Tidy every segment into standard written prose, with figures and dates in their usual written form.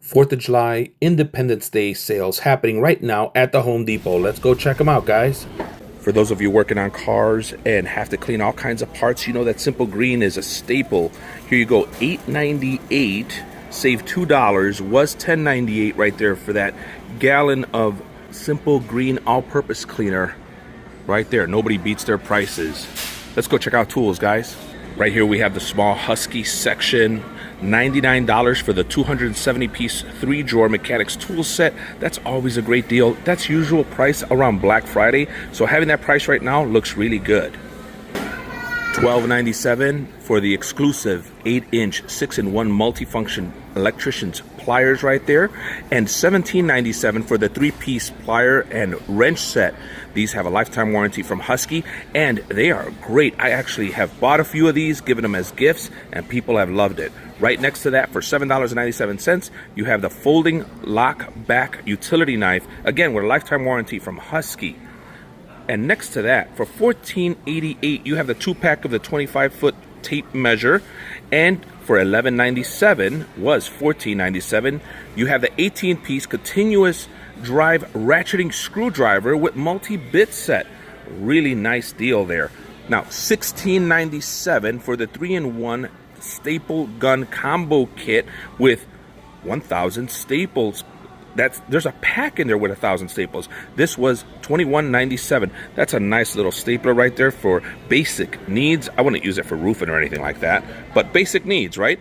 4th of July, Independence Day sales happening right now at the Home Depot. Let's go check them out, guys. For those of you working on cars and have to clean all kinds of parts, you know that Simple Green is a staple. Here you go, $8.98, save $2, was $10.98 right there for that gallon of Simple Green all-purpose cleaner. Right there, nobody beats their prices. Let's go check out tools, guys. Right here we have the small Husky section. $99 for the 270-piece 3-drawer mechanics tool set. That's always a great deal. That's usual price around Black Friday, so having that price right now looks really good. $12.97 for the exclusive 8-inch 6-in-1 multifunction electrician's pliers right there, and $17.97 for the 3-piece plier and wrench set. These have a lifetime warranty from Husky, and they are great. I actually have bought a few of these, given them as gifts, and people have loved it. Right next to that, for $7.97, you have the folding lock back utility knife, again with a lifetime warranty from Husky. And next to that, for $14.88, you have the 2-pack of the 25-foot tape measure. And for $11.97, was $14.97, you have the 18-piece continuous drive ratcheting screwdriver with multi-bit set. Really nice deal there. Now, $16.97 for the 3-in-1 staple gun combo kit with 1,000 staples. There's a pack in there with 1,000 staples. This was $21.97. That's a nice little stapler right there for basic needs. I wouldn't use it for roofing or anything like that, but basic needs, right?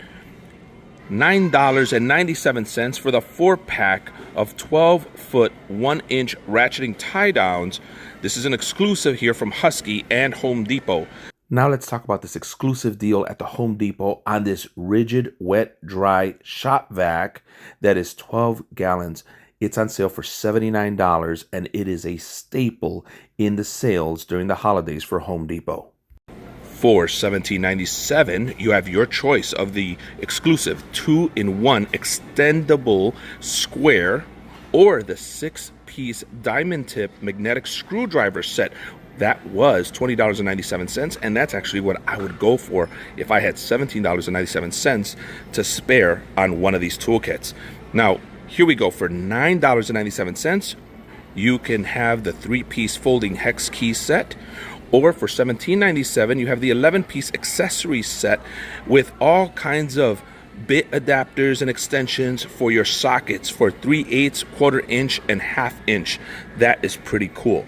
$9.97 for the 4-pack of 12-foot 1-inch ratcheting tie downs. This is an exclusive here from Husky and Home Depot. Now let's talk about this exclusive deal at the Home Depot on this rigid wet dry shop vac that is 12 gallons. It's on sale for $79, and it is a staple in the sales during the holidays for Home Depot. For $17.97, you have your choice of the exclusive 2-in-1 extendable square or the 6-piece diamond tip magnetic screwdriver set. That was $20.97, and that's actually what I would go for if I had $17.97 to spare on one of these toolkits. Now, here we go. For $9.97, you can have the 3-piece folding hex key set, or for $17.97, you have the 11-piece accessory set with all kinds of bit adapters and extensions for your sockets for 3/8, 1/4 inch, and 1/2 inch. That is pretty cool.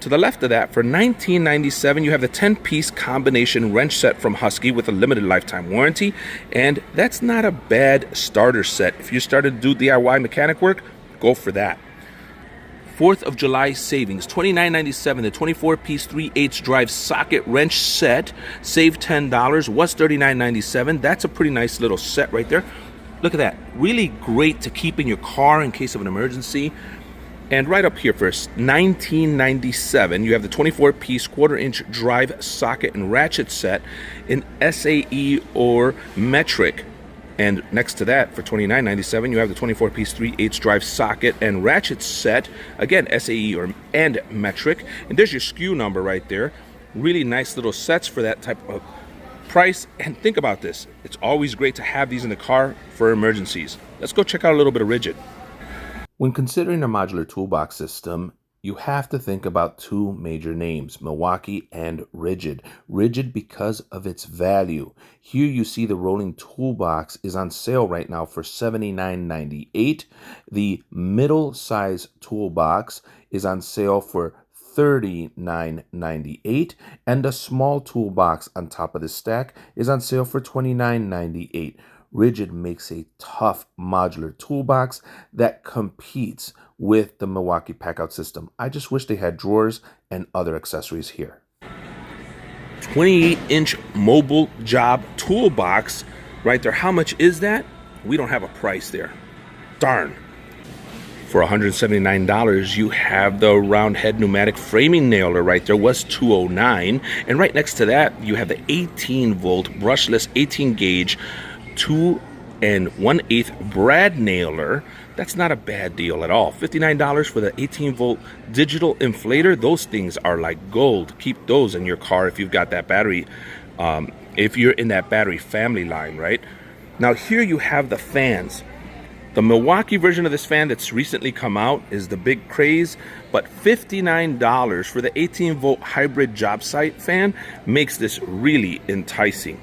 To the left of that, for $19.97, you have the 10-piece combination wrench set from Husky with a limited lifetime warranty, and that's not a bad starter set. If you started to do DIY mechanic work, go for that. 4th of July savings, $29.97, the 24-piece 3/8 drive socket wrench set, save $10, was $39.97. That's a pretty nice little set right there. Look at that, really great to keep in your car in case of an emergency. And right up here first, $19.97, you have the 24-piece 1/4 inch drive socket and ratchet set in SAE or metric. And next to that, for $29.97, you have the 24-piece 3/8 drive socket and ratchet set, again SAE and metric. And there's your SKU number right there. Really nice little sets for that type of price. And think about this, it's always great to have these in the car for emergencies. Let's go check out a little bit of rigid. When considering a modular toolbox system, you have to think about two major names, Milwaukee and Rigid. Rigid because of its value. Here you see the rolling toolbox is on sale right now for $79.98. The middle size toolbox is on sale for $39.98, and the small toolbox on top of the stack is on sale for $29.98. Rigid makes a tough modular toolbox that competes with the Milwaukee Packout system. I just wish they had drawers and other accessories here. 28-inch mobile job toolbox right there. How much is that? We don't have a price there. Darn. For $179, you have the round head pneumatic framing nailer right there, was $209. And right next to that, you have the 18-volt brushless 18-gauge 2 1/8 brad nailer. That's not a bad deal at all. $59 for the 18-volt digital inflator. Those things are like gold. Keep those in your car if you've got that battery, if you're in that battery family line, right? Now here you have the fans. The Milwaukee version of this fan that's recently come out is the big craze, but $59 for the 18-volt hybrid job site fan makes this really enticing.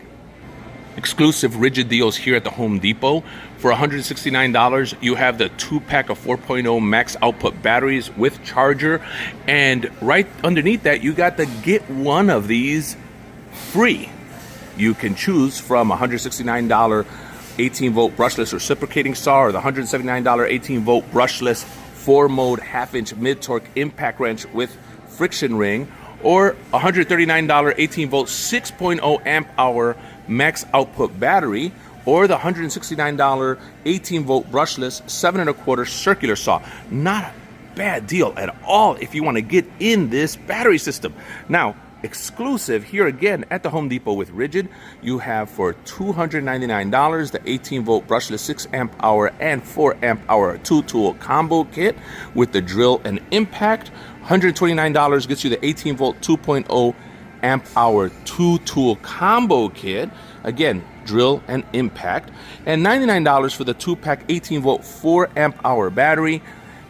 Exclusive rigid deals here at the Home Depot. For $169, you have the 2-pack of 4.0 max output batteries with charger, and right underneath that, you got the get one of these free. You can choose from $169 18-volt brushless reciprocating saw, or the $179 18-volt brushless 4-mode half-inch mid-torque impact wrench with friction ring, or $139 18-volt 6.0 amp-hour max output battery, or the $169 18-volt brushless 7¼ circular saw. Not a bad deal at all if you want to get in this battery system. Now, exclusive here again at the Home Depot with rigid, you have for $299 the 18-volt brushless 6 amp-hour and 4 amp-hour 2-tool combo kit with the drill and impact. $129 gets you the 18-volt 2.0 amp-hour 2-tool combo kit, again drill and impact, and $99 for the 2-pack 18-volt 4 amp-hour battery.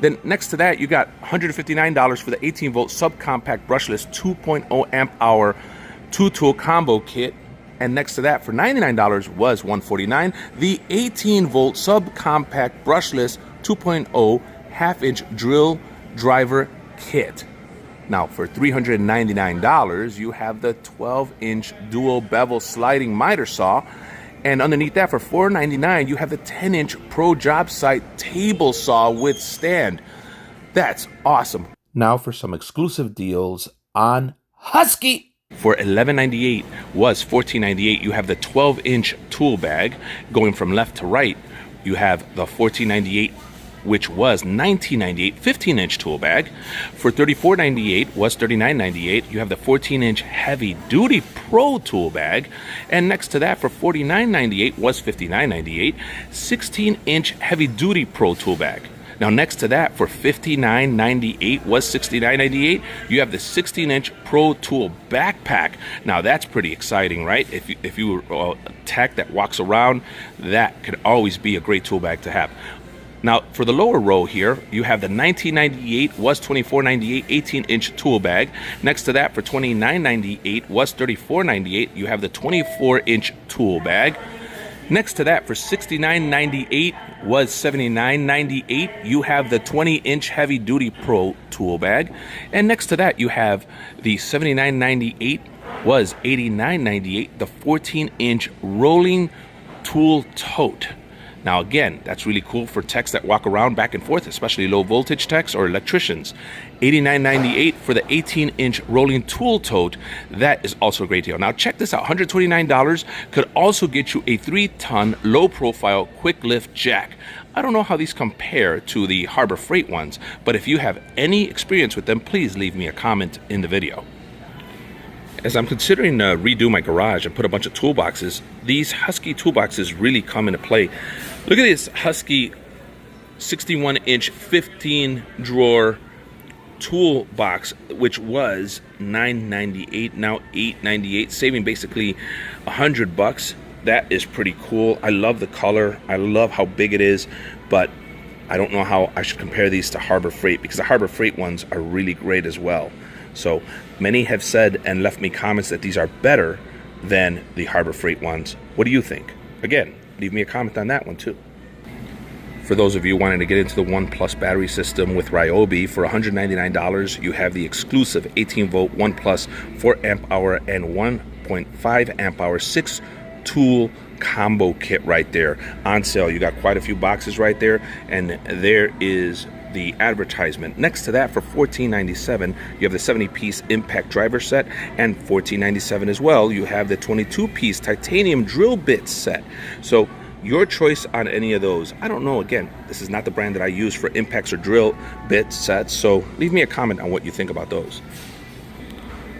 Then next to that, you got $159 for the 18-volt subcompact brushless 2.0 amp-hour 2-tool combo kit. And next to that, for $99 was $149, the 18-volt subcompact brushless 2.0 half-inch drill driver kit. Now, for $399, you have the 12-inch dual bevel sliding miter saw. And underneath that, for $499, you have the 10-inch Pro Job Site table saw with stand. That's awesome. Now for some exclusive deals on Husky. For $11.98 was $14.98. You have the 12-inch tool bag. Going from left to right, you have the $14.98, which was $19.98 15-inch tool bag. For $34.98 was $39.98. You have the 14-inch heavy duty pro tool bag. And next to that, for $49.98 was $59.98 16-inch heavy duty pro tool bag. Now next to that, for $59.98 was $69.98. You have the 16-inch Pro Tool backpack. Now that's pretty exciting, right? If you were a tech that walks around, that could always be a great tool bag to have. Now, for the lower row here, you have the $19.98 was $24.98 18-inch tool bag. Next to that, for $29.98 was $34.98. You have the 24-inch tool bag. Next to that, for $69.98 was $79.98. You have the 20-inch heavy-duty pro tool bag. And next to that, you have the $79.98 was $89.98, the 14-inch rolling tool tote. Now again, that's really cool for techs that walk around back and forth, especially low voltage techs or electricians. $89.98 for the 18-inch rolling tool tote. That is also a great deal. Now check this out, $129 could also get you a 3-ton low profile quick lift jack. I don't know how these compare to the Harbor Freight ones, but if you have any experience with them, please leave me a comment in the video. As I'm considering to redo my garage and put a bunch of toolboxes, these Husky toolboxes really come into play. Look at this Husky 61-inch 15-drawer toolbox, which was $9.98, now $8.98, saving basically $100. That is pretty cool. I love the color. I love how big it is, but I don't know how I should compare these to Harbor Freight, because the Harbor Freight ones are really great as well. So many have said and left me comments that these are better than the Harbor Freight ones. What do you think? Again, leave me a comment on that one too. For those of you wanting to get into the ONE+ battery system with Ryobi, for $199, you have the exclusive 18-volt ONE+ 4 amp-hour and 1.5 amp-hour 6-tool combo kit right there on sale. You got quite a few boxes right there, and there is the advertisement. Next to that, for $14.97, you have the 70-piece impact driver set, and $14.97 as well, you have the 22-piece titanium drill bit set. So your choice on any of those. I don't know, again, this is not the brand that I use for impacts or drill bit sets, so leave me a comment on what you think about those.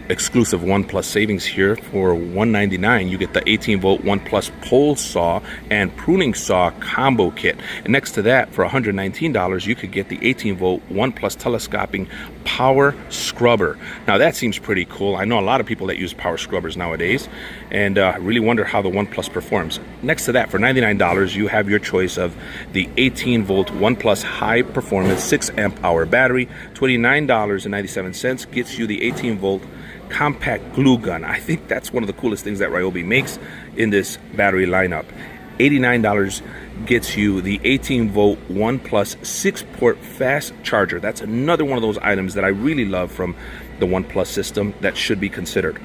exclusive One Plus savings here. For $199, you get the 18-volt One Plus pole saw and pruning saw combo kit. And next to that, for $119, you could get the 18-volt One Plus telescoping power scrubber. Now that seems pretty cool. I know a lot of people that use power scrubbers nowadays, and really wonder how the One Plus performs. Next to that, for $99, you have your choice of the 18-volt One Plus high performance 6 amp hour battery. $29.97 gets you the 18-volt compact glue gun. I think that's one of the coolest things that Ryobi makes in this battery lineup. $89 gets you the 18-volt One Plus 6-port fast charger. That's another one of those items that I really love from the One Plus system that should be considered.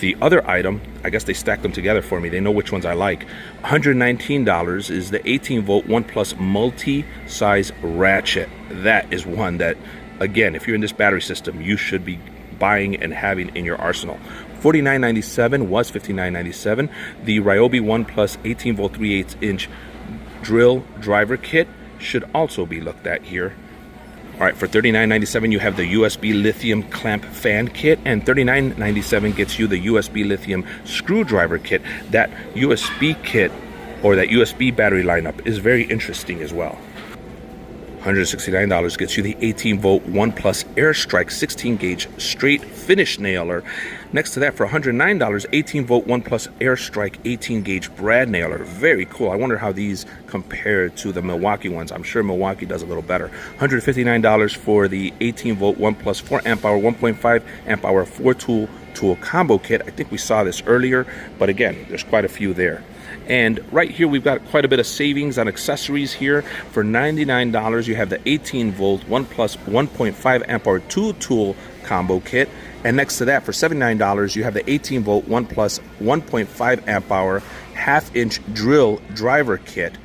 The other item, I guess they stacked them together for me. They know which ones I like. $119 is the 18-volt One Plus multi-size ratchet. That is one that, again, if you're in this battery system, you should be buying and having in your arsenal. $49.97 was $59.97. The Ryobi One Plus 18-volt 3/8-inch drill driver kit should also be looked at here. All right, for $39.97, you have the USB lithium clamp fan kit, and $39.97 gets you the USB lithium screwdriver kit. That USB kit, or that USB battery lineup, is very interesting as well. $169 gets you the 18-volt One Plus Airstrike 16-gauge straight finish nailer. Next to that, for $109, 18-volt One Plus Airstrike 18-gauge brad nailer. Very cool. I wonder how these compare to the Milwaukee ones. I'm sure Milwaukee does a little better. $159 for the 18-volt One Plus 4 amp hour, 1.5 amp hour 4-tool combo kit. I think we saw this earlier, but again, there's quite a few there. And right here, we've got quite a bit of savings on accessories here. For $99, you have the 18-volt One Plus 1.5 amp hour 2-tool combo kit. And next to that, for $79, you have the 18-volt One Plus 1.5 amp hour half-inch drill driver kit.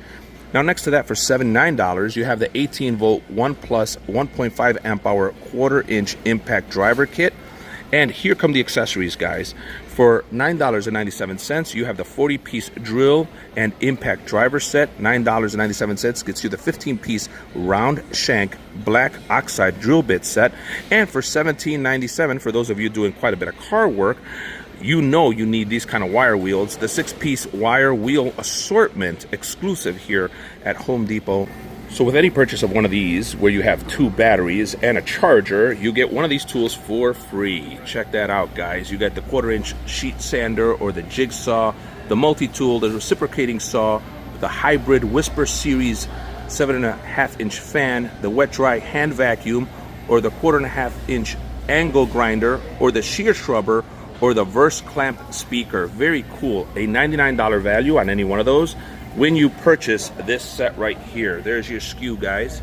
Now, next to that, for $79, you have the 18-volt One Plus 1.5 amp hour 1/4-inch impact driver kit. And here come the accessories, guys. For $9.97, you have the 40-piece drill and impact driver set. $9.97 gets you the 15-piece round shank black oxide drill bit set. And for $17.97, for those of you doing quite a bit of car work, you know you need these kind of wire wheels. The 6-piece wire wheel assortment exclusive here at Home Depot. So with any purchase of one of these, where you have 2 batteries and a charger, you get one of these tools for free. Check that out, guys. You got the 1/4-inch sheet sander or the jigsaw, the multi-tool, the reciprocating saw, the hybrid Whisper Series 7.5-inch fan, the wet-dry hand vacuum, or the 1.5-inch angle grinder, or the shear shrubber, or the Verse clamp speaker. Very cool. A $99 value on any one of those when you purchase this set right here. There's your SKU, guys.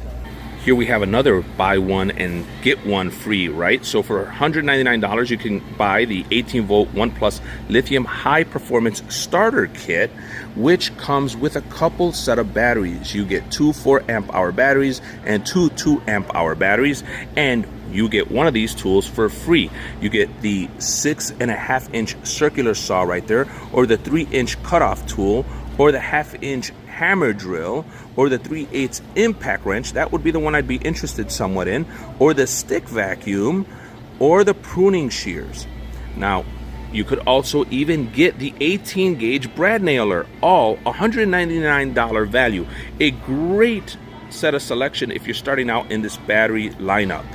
Here we have another buy one and get one free, right? So for $199, you can buy the 18-volt One Plus lithium high performance starter kit, which comes with a couple set of batteries. You get 2 4 amp hour batteries and 2 2 amp hour batteries, and you get one of these tools for free. You get the 6.5-inch circular saw right there, or the 3-inch cutoff tool, or the 1/2-inch hammer drill, or the 3/8 impact wrench. That would be the one I'd be interested somewhat in, or the stick vacuum, or the pruning shears. Now, you could also even get the 18-gauge brad nailer, all $199 value. A great set of selection if you're starting out in this battery lineup.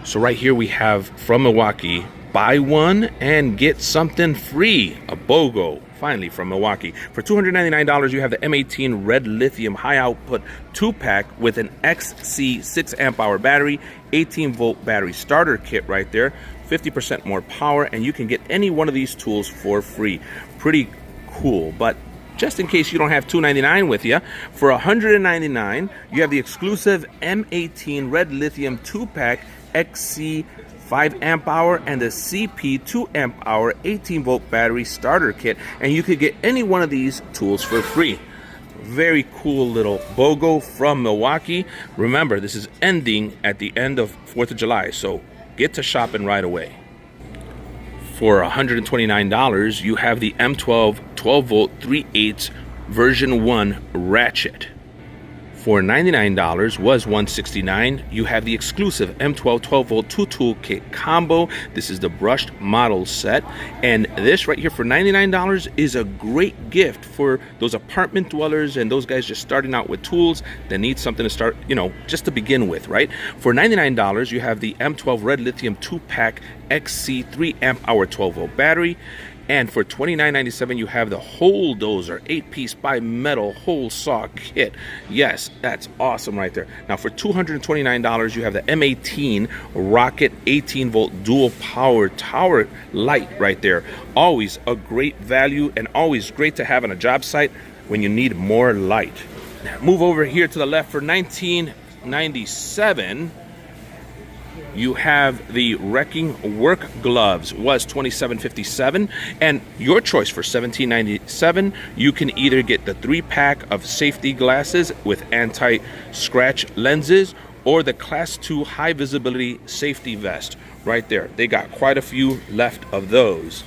So right here we have from Milwaukee, buy one and get something free, a BOGO. Finally, from Milwaukee. For $299, you have the M18 red lithium high output 2-pack with an XC 6 amp hour battery, 18-volt battery starter kit right there, 50% more power, and you can get any one of these tools for free. Pretty cool. But just in case you don't have $299 with you, for $199, you have the exclusive M18 red lithium 2-pack XC 5 amp hour and the CP 2 amp hour 18-volt battery starter kit, and you could get any one of these tools for free. Very cool little BOGO from Milwaukee. Remember, this is ending at the end of 4th of July, so get to shopping right away. For $129, you have the M12 12-volt 3/8 version 1 ratchet. for $99 was $169. You have the exclusive M12 12-volt 2-tool kit combo. This is the brushed model set. And this right here for $99 is a great gift for those apartment dwellers and those guys just starting out with tools that need something to start, you know, just to begin with, right? For $99, you have the M12 Red Lithium 2-pack XC 3 amp hour 12-volt battery. And for $29.97, you have the Bulldozer 8-piece bimetal hole saw kit. Yes, that's awesome right there. Now for $229, you have the M18 Rocket 18-volt dual power tower light right there. Always a great value and always great to have on a job site when you need more light. Now move over here to the left for $19.97. You have the Wrecking Work gloves, was $27.57, and your choice for $17.97. You can either get the 3-pack of safety glasses with anti-scratch lenses or the Class 2 high visibility safety vest right there. They got quite a few left of those.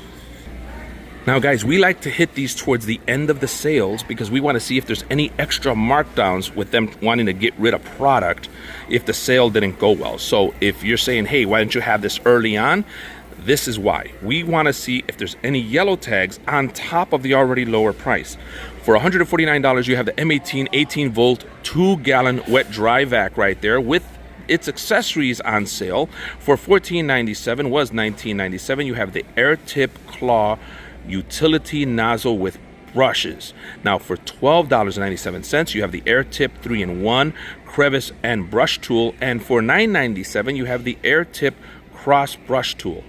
Now guys, we like to hit these towards the end of the sales because we want to see if there's any extra markdowns with them wanting to get rid of product if the sale didn't go well. So if you're saying, hey, why didn't you have this early on? This is why. We want to see if there's any yellow tags on top of the already lower price. For $149, you have the M18 18-volt 2-gallon wet dry vac right there with its accessories on sale. For $14.97 was $19.97. You have the Air Tip Claw utility nozzle with brushes. Now for $12.97, you have the Air Tip 3-in-1 crevice and brush tool, and for $9.97 you have the Air Tip cross brush tool.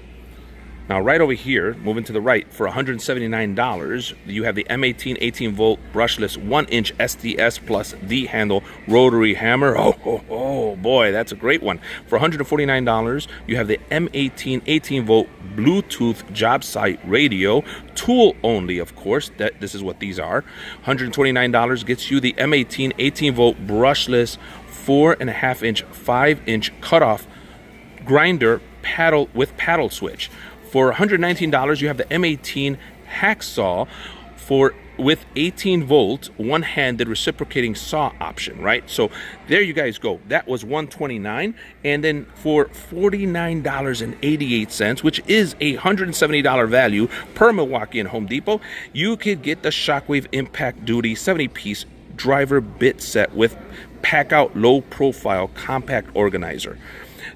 Now right over here, moving to the right, for $179, you have the M18 18-volt brushless 1-inch SDS plus D-handle rotary hammer. Oh boy, that's a great one. For $149, you have the M18 18-volt Bluetooth job site radio, tool only, of course. This is what these are. $129 gets you the M18 18-volt brushless 4.5-inch 5-inch cutoff grinder paddle with paddle switch. For $119, you have the M18 hacksaw with 18-volt one-handed reciprocating saw option, right? So there you guys go. That was $129, and then for $49.88, which is a $170 value per Milwaukee and Home Depot, you could get the Shockwave Impact Duty 70-piece driver bit set with pack-out low-profile compact organizer.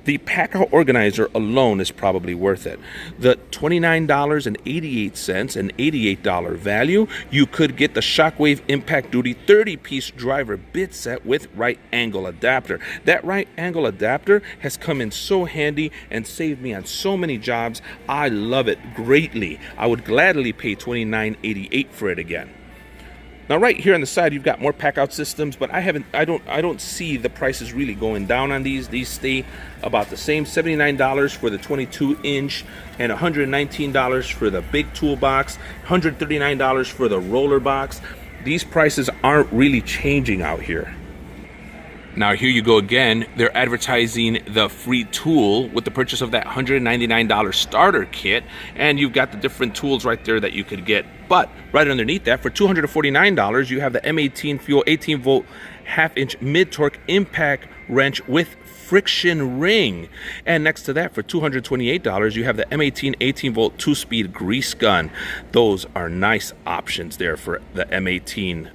The pack-out organizer alone is probably worth it. The $29.88 and $88 value, you could get the Shockwave Impact Duty 30-piece driver bit set with right angle adapter. That right angle adapter has come in so handy and saved me on so many jobs. I love it greatly. I would gladly pay $29.88 for it again. Now right here on the side, you've got more pack-out systems, but I don't see the prices really going down on these. These stay about the same. $79 for the 22-inch and $119 for the big toolbox, $139 for the roller box. These prices aren't really changing out here. Now here you go again. They're advertising the free tool with the purchase of that $199 starter kit, and you've got the different tools right there that you could get. But right underneath that, for $249, you have the M18 Fuel 18-volt half-inch mid-torque impact wrench with friction ring. And next to that, for $228, you have the M18 18-volt 2-speed grease gun. Those are nice options there for the M18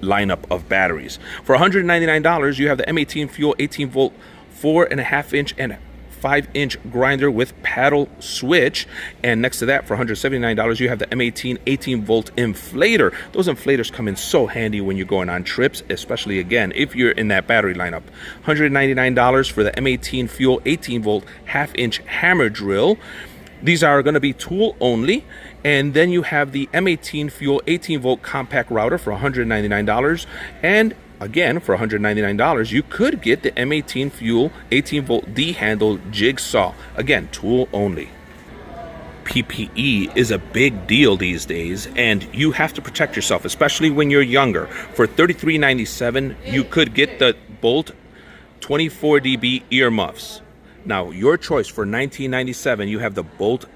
lineup of batteries. For $199, you have the M18 Fuel 18-volt 4.5-inch and 5-inch grinder with paddle switch. And next to that, for $179, you have the M18 18-volt inflator. Those inflators come in so handy when you're going on trips, especially again if you're in that battery lineup. $199 for the M18 Fuel 18-volt half-inch hammer drill. These are going to be tool only. And then you have the M18 Fuel 18-volt compact router for $199. And again, for $199, you could get the M18 Fuel 18-volt D-handle jigsaw. Again, tool only. PPE is a big deal these days, and you have to protect yourself, especially when you're younger. For $33.97, you could get the Bolt 24 dB earmuffs. Now, your choice for $19.97, you have the Bolt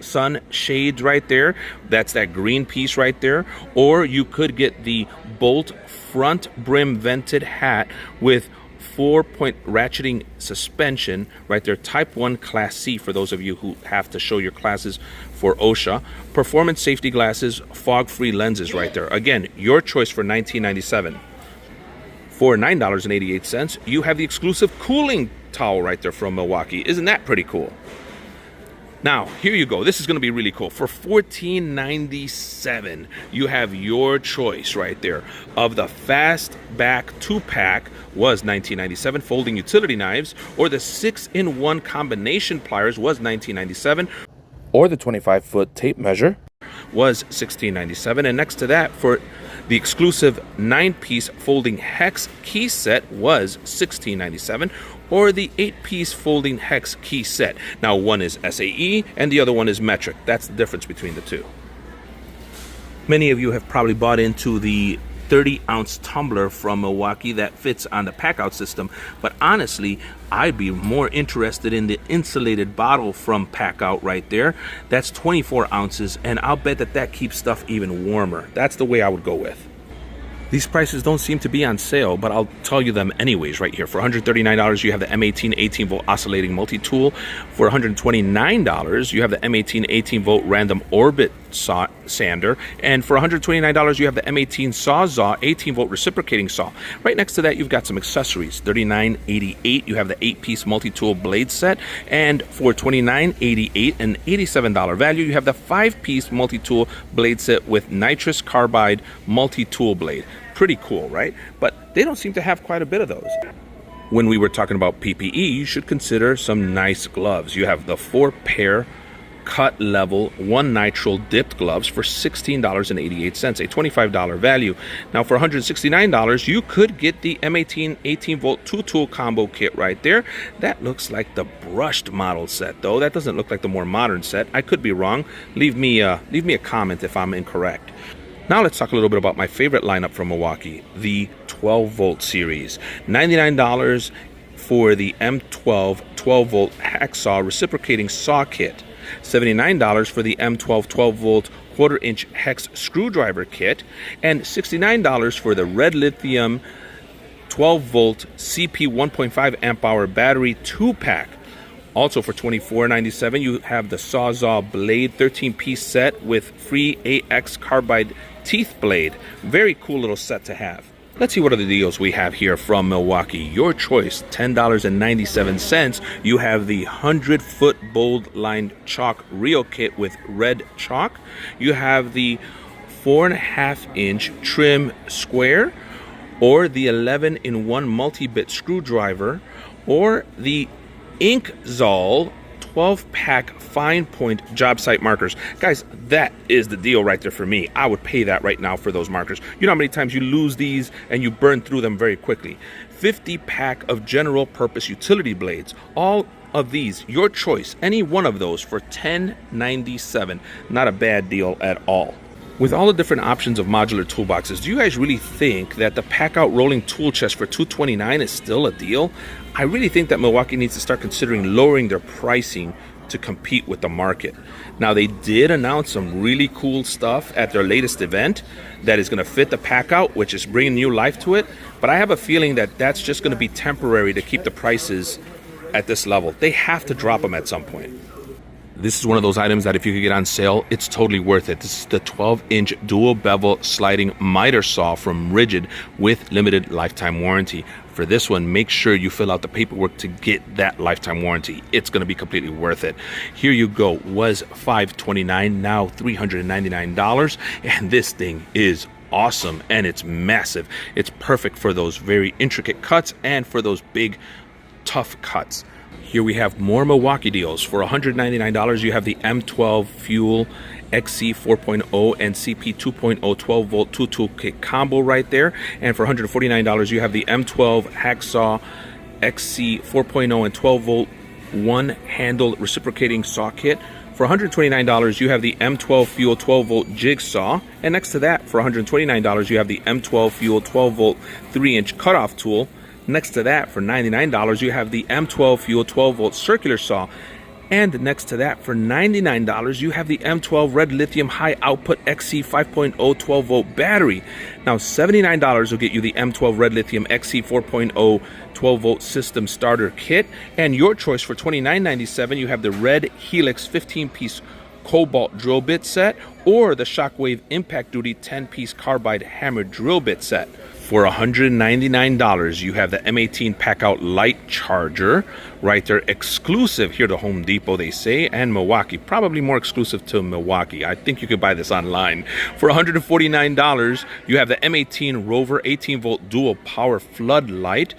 sun shades right there. That's that green piece right there. Or you could get the Bolt front brim vented hat with 4-point ratcheting suspension right there, type 1 class C for those of you who have to show your classes for OSHA. Performance safety glasses, fog-free lenses right there. Again, your choice for $19.97. For $9.88, you have the exclusive cooling towel right there from Milwaukee. Isn't that pretty cool? Now, here you go. This is going to be really cool. For $14.97, you have your choice right there of the Fastback 2-pack, was $19.97, folding utility knives, or the 6-in-1 combination pliers was $19.97, or the 25-foot tape measure was $16.97. And next to that, for the exclusive 9-piece folding hex key set was $16.97, or the 8-piece folding hex key set. Now, one is SAE and the other one is metric. That's the difference between the two. Many of you have probably bought into the 30-ounce tumbler from Milwaukee that fits on the pack-out system, but honestly, I'd be more interested in the insulated bottle from Pack-Out right there. That's 24 ounces, and I'll bet that that keeps stuff even warmer. That's the way I would go with. These prices don't seem to be on sale, but I'll tell you them anyways right here. For $139, you have the M18 18-volt oscillating multi-tool. For $129, you have the M18 18-volt random orbit sander. And for $129, you have the M18 Sawzall 18-volt reciprocating saw. Right next to that, you've got some accessories. $39.88, you have the 8-piece multi-tool blade set. And for $29.88, an $87 value, you have the 5-piece multi-tool blade set with nitrous carbide multi-tool blade. Pretty cool, right? But they don't seem to have quite a bit of those. When we were talking about PPE, you should consider some nice gloves. You have the 4-pair cut level 1 nitrile dipped gloves for $16.88, a $25 value. Now for $169, you could get the M18 18-volt 2-tool combo kit right there. That looks like the brushed model set, though. That doesn't look like the more modern set. I could be wrong. Leave me a comment if I'm incorrect. Now let's talk a little bit about my favorite lineup from Milwaukee, the 12-volt series. $99 for the M12 12-volt hacksaw reciprocating saw kit. $79 for the M12 12-volt quarter-inch hex screwdriver kit. And $69 for the red lithium 12-volt CP 1.5 amp-hour battery 2-pack. Also for $24.97, you have the Sawzall blade 13-piece set with free AX carbide teeth blade. Very cool little set to have. Let's see what other deals we have here from Milwaukee. Your choice, $10.97. You have the 100-foot bold lined chalk reel kit with red chalk. You have the 4.5-inch trim square, or the 11-in-1 multi-bit screwdriver, or the Inkzall 12-pack fine point job site markers. Guys, that is the deal right there for me. I would pay that right now for those markers. You know how many times you lose these and you burn through them very quickly. 50-pack of general purpose utility blades. All of these, your choice, any one of those for $10.97. Not a bad deal at all. With all the different options of modular toolboxes, do you guys really think that the pack-out rolling tool chest for $229 is still a deal? I really think that Milwaukee needs to start considering lowering their pricing to compete with the market. Now, they did announce some really cool stuff at their latest event that is going to fit the pack-out, which is bringing new life to it. But I have a feeling that that's just going to be temporary to keep the prices at this level. They have to drop them at some point. This is one of those items that if you could get on sale, it's totally worth it. This is the 12-inch dual bevel sliding miter saw from Rigid with limited lifetime warranty. For this one, make sure you fill out the paperwork to get that lifetime warranty. It's going to be completely worth it. Here you go. Was $529, now $399, and this thing is awesome and it's massive. It's perfect for those very intricate cuts and for those big, tough cuts. Here we have more Milwaukee deals. For $199, you have the M12 Fuel XC 4.0 and CP 2.0 12-volt 2-tool kit combo right there. And for $149, you have the M12 Hacksaw XC 4.0 and 12-volt one-handled reciprocating saw kit. For $129, you have the M12 Fuel 12-volt jigsaw. And next to that, for $129, you have the M12 Fuel 12-volt 3-inch cutoff tool. Next to that, for $99, you have the M12 Fuel 12-volt circular saw. And next to that, for $99, you have the M12 Red Lithium High Output XC 5.0 12-volt battery. Now, $79 will get you the M12 Red Lithium XC 4.0 12-volt system starter kit. And your choice for $29.97, you have the Red Helix 15-piece Cobalt drill bit set or the Shockwave Impact Duty 10-piece carbide hammer drill bit set. For $199, you have the M18 Pack-Out Light Charger right there, exclusive here to Home Depot, they say, and Milwaukee. Probably more exclusive to Milwaukee. I think you could buy this online. For $149, you have the M18 Rover 18-volt dual power floodlight.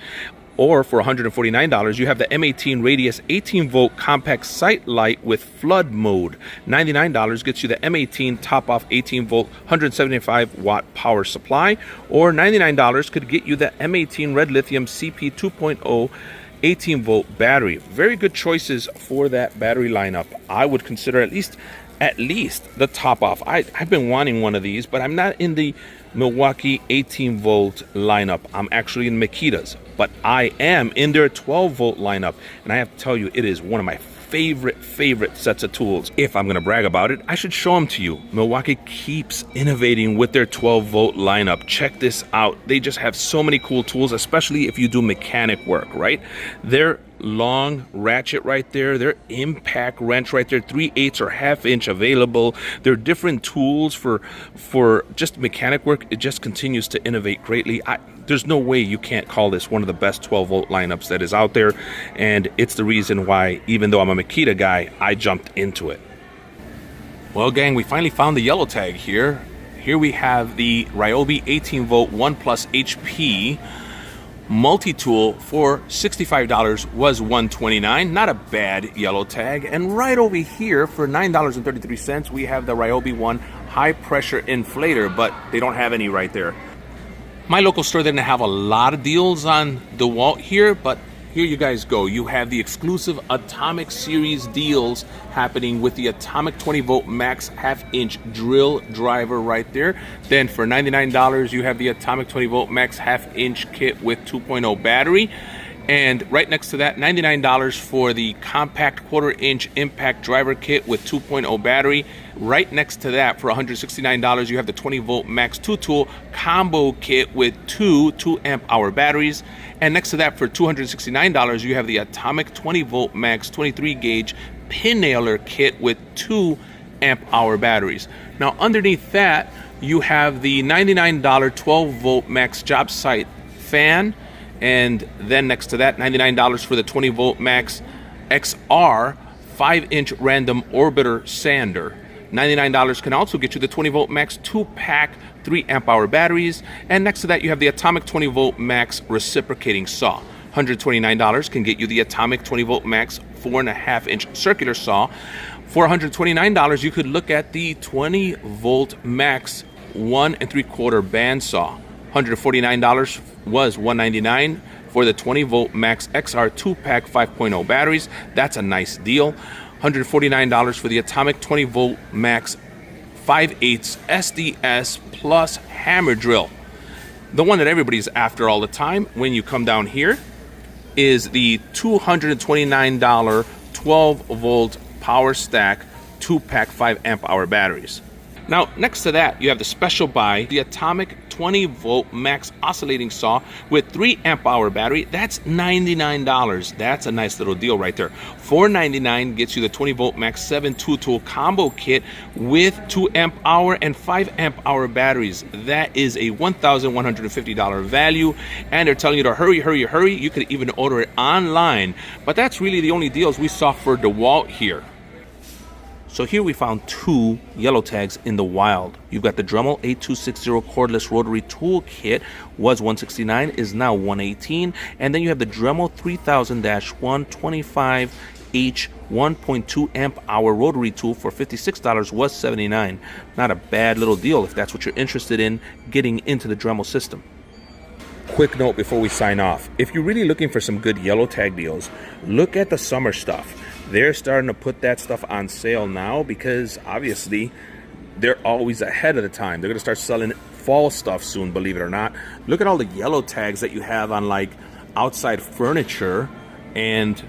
Or for $149, you have the M18 Radius 18-volt compact sight light with flood mode. $99 gets you the M18 top-off 18-volt 175-watt power supply. Or $99 could get you the M18 Red Lithium CP 2.0 18-volt battery. Very good choices for that battery lineup. I would consider at least the top-off. I've been wanting one of these, but I'm not in the Milwaukee 18-volt lineup. I'm actually in Makita's, but I am in their 12-volt lineup, and I have to tell you, it is one of my favorite sets of tools. If I'm going to brag about it, I should show them to you. Milwaukee keeps innovating with their 12-volt lineup. Check this out. They just have so many cool tools, especially if you do mechanic work, right? Their long ratchet right there, their impact wrench right there, 3/8 or 1/2 inch available. There are different tools for just mechanic work. It just continues to innovate greatly. There's no way you can't call this one of the best 12-volt lineups that is out there, and it's the reason why, even though I'm a Makita guy, I jumped into it. Well, gang, we finally found the yellow tag here. Here we have the Ryobi 18-volt 1+ HP multi-tool for $65, was $129. Not a bad yellow tag. And right over here for $9.33, we have the Ryobi One high pressure inflator, but they don't have any right there. My local store didn't have a lot of deals on DeWalt here, but here you guys go. You have the exclusive Atomic Series deals happening with the Atomic 20-volt max 1/2 inch drill driver right there. Then for $99, you have the Atomic 20-volt max 1/2 inch kit with 2.0 battery. And right next to that, $99 for the compact 1/4 inch impact driver kit with 2.0 battery. Right next to that, for $169, you have the 20-volt max 2-tool combo kit with two 2-amp-hour batteries. And next to that, for $269, you have the Atomic 20-volt max 23-gauge pin nailer kit with 2-amp-hour batteries. Now, underneath that, you have the $99 12-volt max job site fan. And then next to that, $99 for the 20-volt max XR 5-inch random orbiter sander. $99 can also get you the 20-volt max 2-pack 3-amp-hour batteries. And next to that, you have the Atomic 20-volt max reciprocating saw. $129 can get you the Atomic 20-volt max 4.5 inch circular saw. For $129, you could look at the 20-volt max 1 3/4 band saw. $149 was $199 for the 20-volt max XR 2-pack 5.0 batteries. That's a nice deal. $149 for the Atomic 20-volt max 5/8 SDS plus hammer drill. The one that everybody's after all the time when you come down here is the $229 12-volt power stack 2-pack 5-amp-hour batteries. Now, next to that, you have the special buy, the Atomic 20-volt max oscillating saw with 3-amp-hour battery. That's $99. That's a nice little deal right there. $499 gets you the 20-volt max 7 2-tool combo kit with 2-amp-hour and 5-amp-hour batteries. That is a $1,150 value, and they're telling you to hurry, hurry, hurry. You could even order it online, but that's really the only deals we saw for DeWalt here. So here we found two yellow tags in the wild. You've got the Dremel 8260 cordless rotary tool kit, was $169, is now $118. And then you have the Dremel 3000-1 25H 1.2 amp hour rotary tool for $56, was $79. Not a bad little deal if that's what you're interested in getting into the Dremel system. Quick note before we sign off. If you're really looking for some good yellow tag deals, look at the summer stuff. They're starting to put that stuff on sale now because obviously they're always ahead of the time. They're going to start selling fall stuff soon, believe it or not. Look at all the yellow tags that you have on like outside furniture and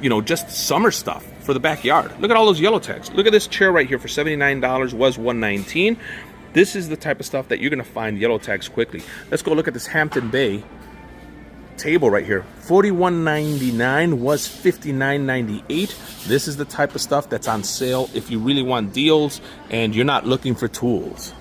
you know, just summer stuff for the backyard. Look at all those yellow tags. Look at this chair right here for $79, was $119. This is the type of stuff that you're gonna find yellow tags quickly. Let's go look at this Hampton Bay table right here. $41.99 was $59.98. This is the type of stuff that's on sale if you really want deals and you're not looking for tools.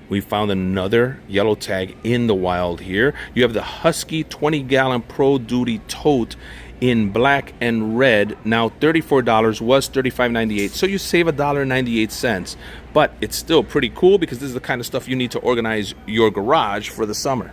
We found another yellow tag in the wild here. You have the Husky 20-gallon Pro Duty tote in black and red. Now $34, was $35.98. So you save $1.98, but it's still pretty cool because this is the kind of stuff you need to organize your garage for the summer.